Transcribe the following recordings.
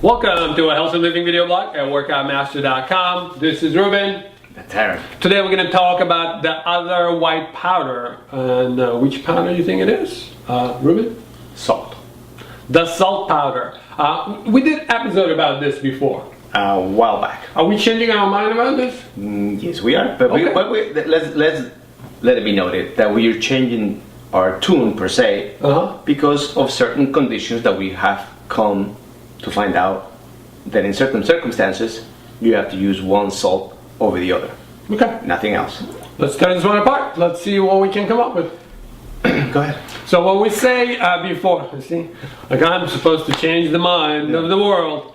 Welcome to a healthy living video blog at workoutmaster.com. This is Ruben. That's Aram. Today we're going to talk about the other white powder. And which powder do you think it is, Ruben? Salt. The salt powder. We did an episode about this before. A while back. Are we changing our mind about this? Yes, we are. But, Okay. let's let it be noted that we are changing our tune per se because of certain conditions that we have come to find out that in certain circumstances you have to use one salt over the other. Okay. Nothing else. Let's tear this one apart. Let's see what we can come up with. Go ahead. So when we say before, you see, like I'm supposed to change the mind of the world,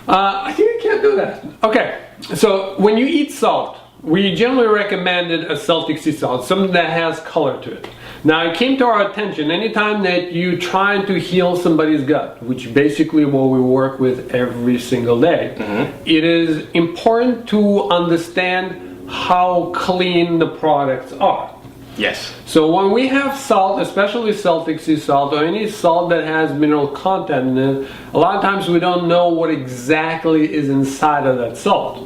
I think I can't do that. Okay, so when you eat salt, we generally recommended a Celtic sea salt, something that has color to it. Now it came to our attention anytime that you try to heal somebody's gut, which basically what we work with every single day, it is important to understand how clean the products are. Yes. So when we have salt, especially Celtic sea salt or any salt that has mineral content in it, a lot of times we don't know what exactly is inside of that salt.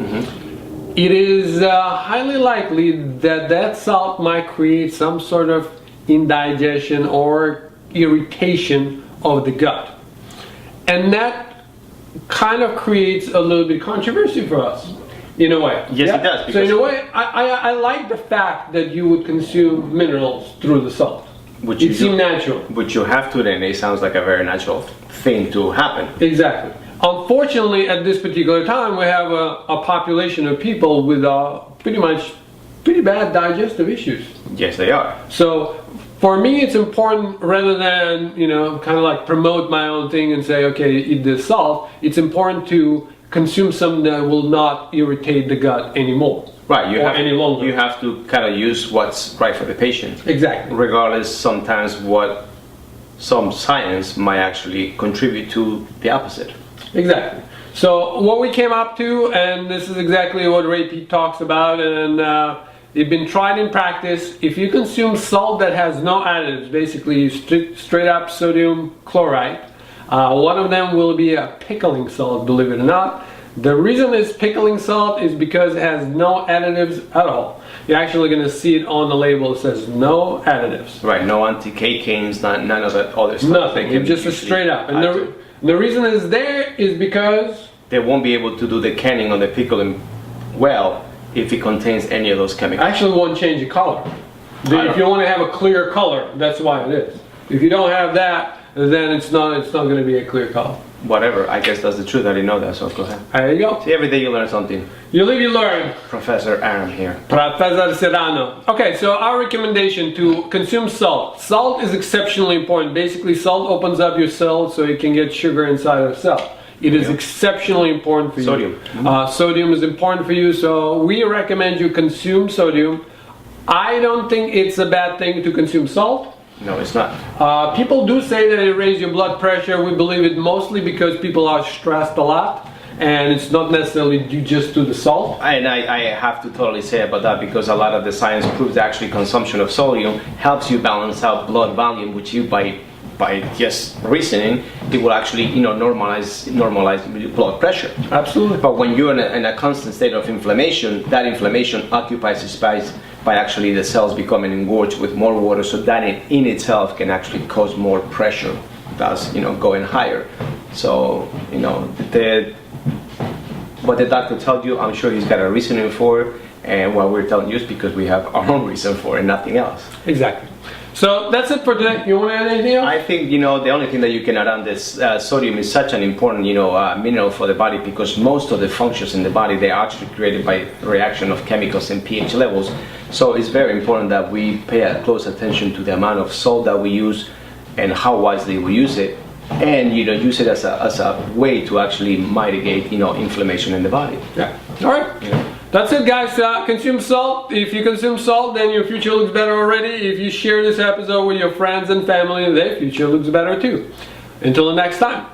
It is highly likely that that salt might create some sort of indigestion or irritation of the gut. And that kind of creates a little bit of controversy for us. In a way. Yes, it does. So in a way, I like the fact that you would consume minerals through the salt. It seems natural. Which you have to, and it sounds like a very natural thing to happen. Exactly. Unfortunately, at this particular time, we have a population of people with pretty bad digestive issues. Yes, they are. So for me, it's important rather than, kind of like promote my own thing and say, okay, eat this salt. It's important to consume something that will not irritate the gut anymore. Right, you have to kind of use what's right for the patient. Exactly. Regardless, sometimes what some science might actually contribute to the opposite. Exactly. So what we came up to, and this is exactly what Ray Peat talks about, and it's been tried in practice. If you consume salt that has no additives, basically straight up sodium chloride, one of them will be a pickling salt, believe it or not. The reason it's pickling salt is because it has no additives at all. You're actually going to see it on the label. It says no additives. Right, no anti-cacains, none of that other stuff. Nothing, it's just a straight up. And the reason it's there is because they won't be able to do the canning on the pickling well if it contains any of those chemicals. Actually won't change the color. If you want to have a clear color, that's why it is. If you don't have that, then it's not going to be a clear color. Whatever, I guess that's the truth. I didn't know that, so go ahead. There you go. See, every day you learn something. You live, you learn. Professor Aram here. Professor Serrano. Okay, so our recommendation to consume salt. Salt is exceptionally important. Basically, salt opens up your cells so you can get sugar inside of the cell. It is exceptionally important for you. Sodium. Sodium is important for you, so we recommend you consume sodium. I don't think it's a bad thing to consume salt. No, it's not. People do say that it raises your blood pressure. We believe it mostly because people are stressed a lot, and it's not necessarily due just to the salt. And I have to totally say about that because a lot of the science proves actually consumption of sodium helps you balance out blood volume, which you by just reasoning, it will actually normalize blood pressure. Absolutely. But when you're in a constant state of inflammation, that inflammation occupies the space by actually the cells becoming engorged with more water, so that in itself can actually cause more pressure, thus going higher. So what the doctor told you, I'm sure he's got a reasoning for it, and what we're telling you is because we have our own reason for it, nothing else. Exactly. So that's it for today. You want to add anything else? I think the only thing that you can add on this sodium is such an important mineral for the body because most of the functions in the body they are actually created by reaction of chemicals and pH levels. So it's very important that we pay close attention to the amount of salt that we use and how wisely we use it, and use it as a way to actually mitigate inflammation in the body. Yeah. All right. That's it, guys. Consume salt. If you consume salt, then your future looks better already. If you share this episode with your friends and family, their future looks better too. Until the next time.